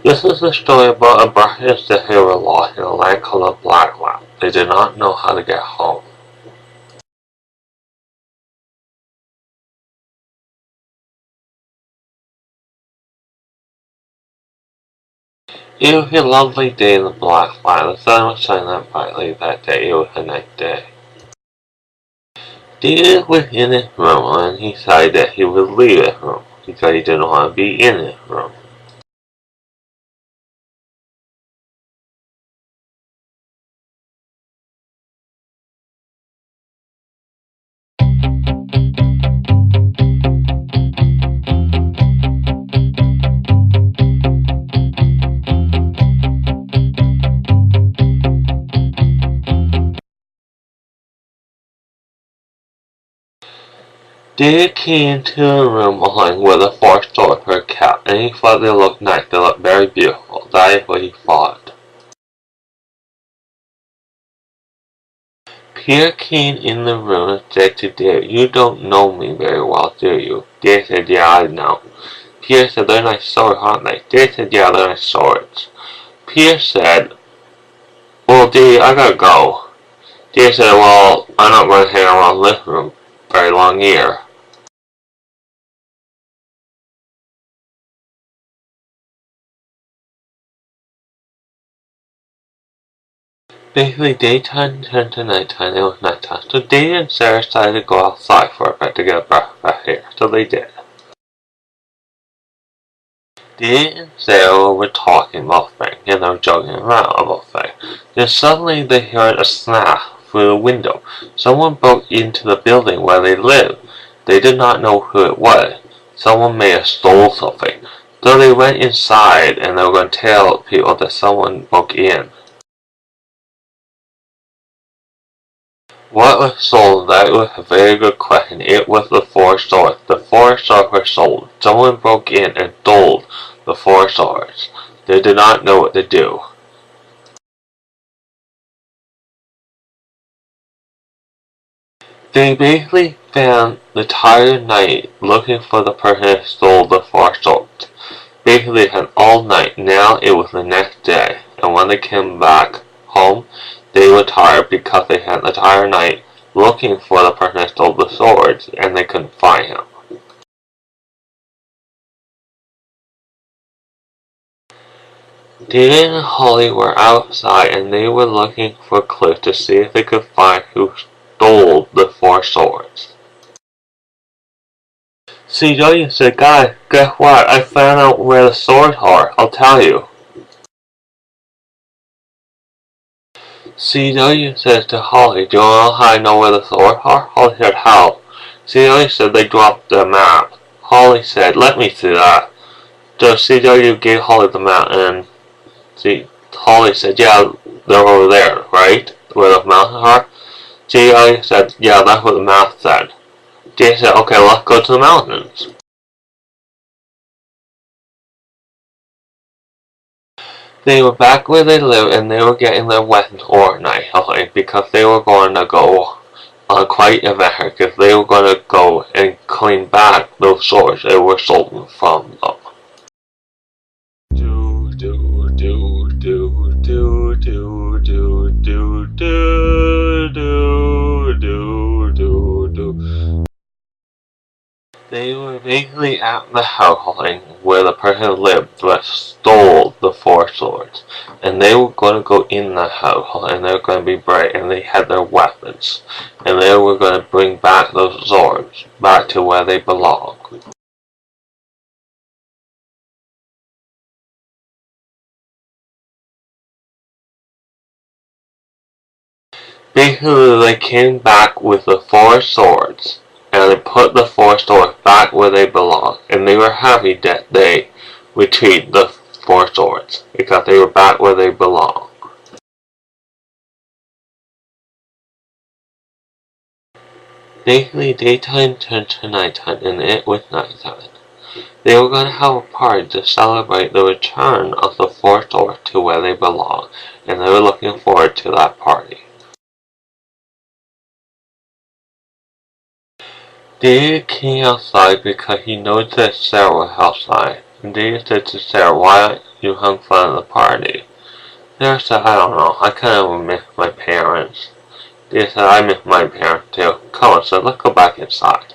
This is a story about a brothers that were lost in a land called Blackland. They did not know how to get home. It was a lovely day in the Blackland. The sun was shining out brightly that day. It was a nice day. David was in his room and he decided that he would leave his room because he didn't want to be in his room. David came into the room along with the four swords for a cat, and he thought they looked nice. They looked very beautiful. That is what he thought. Peter came in the room and said to David, "You don't know me very well, do you?" David said, "Yeah, I know." Peter said, "They're nice swords, aren't they?" David said, "Yeah, they're nice swords." Peter said, "Well, David, I gotta go." David said, "Well, I'm not going to hang around this room very long either." Basically, daytime turned to nighttime. It was nighttime. So David and Sarah decided to go outside for a bit to get a breath of fresh air. So they did. David and Sarah were talking about things and they were joking around about things. Then suddenly they heard a snap through the window. Someone broke into the building where they lived. They did not know who it was. Someone may have stole something. So they went inside and they were going to tell people that someone broke in. What was sold? That was a very good question. It was the four swords. The four swords were sold. Someone broke in and stole the four swords. They did not know what to do. They basically found the entire night looking for the person who stole the four swords. Basically, they had all night. Now it was the next day, and when they came back home, they were tired because they had the entire night looking for the person who stole the swords, and they couldn't find him. David and Holly were outside and they were looking for clues to see if they could find who stole the four swords. CW said, "Guys, guess what? I found out where the swords are. I'll tell you." CW said to Holly, "Do you know how I know where the swords are?" Holly said, "How?" CW said, "They dropped the map." Holly said, "Let me see that." So CW gave Holly the map and Holly said, "Yeah, they're over there, right? Where the mountains are?" J.I. said, "Yeah, that's what the map said." Jay said, "Okay, let's go to the mountains." They were back where they lived and they were getting their weapons organized because they were going to go on quite a adventure because they were going to go and claim back those swords that were stolen from them. Do do do do do do do do do do do do do. They were basically at the house where the person lived that stole the four swords. And they were going to go in the house and they were going to be brave and they had their weapons. And they were going to bring back those swords back to where they belong. Basically, they came back with the 4 swords, and they put the 4 swords back where they belong, and they were happy that they retrieved the 4 swords, because they were back where they belong. Basically, daytime turned to nighttime, and it was nighttime. They were going to have a party to celebrate the return of the 4 swords to where they belong, and they were looking forward to that party. David came outside because he noticed that Sarah was outside, and David said to Sarah, "Why aren't you having fun at the party?" Sarah said, "I don't know, I kind of miss my parents." David said, "I miss my parents too. Come on," so let's go back inside.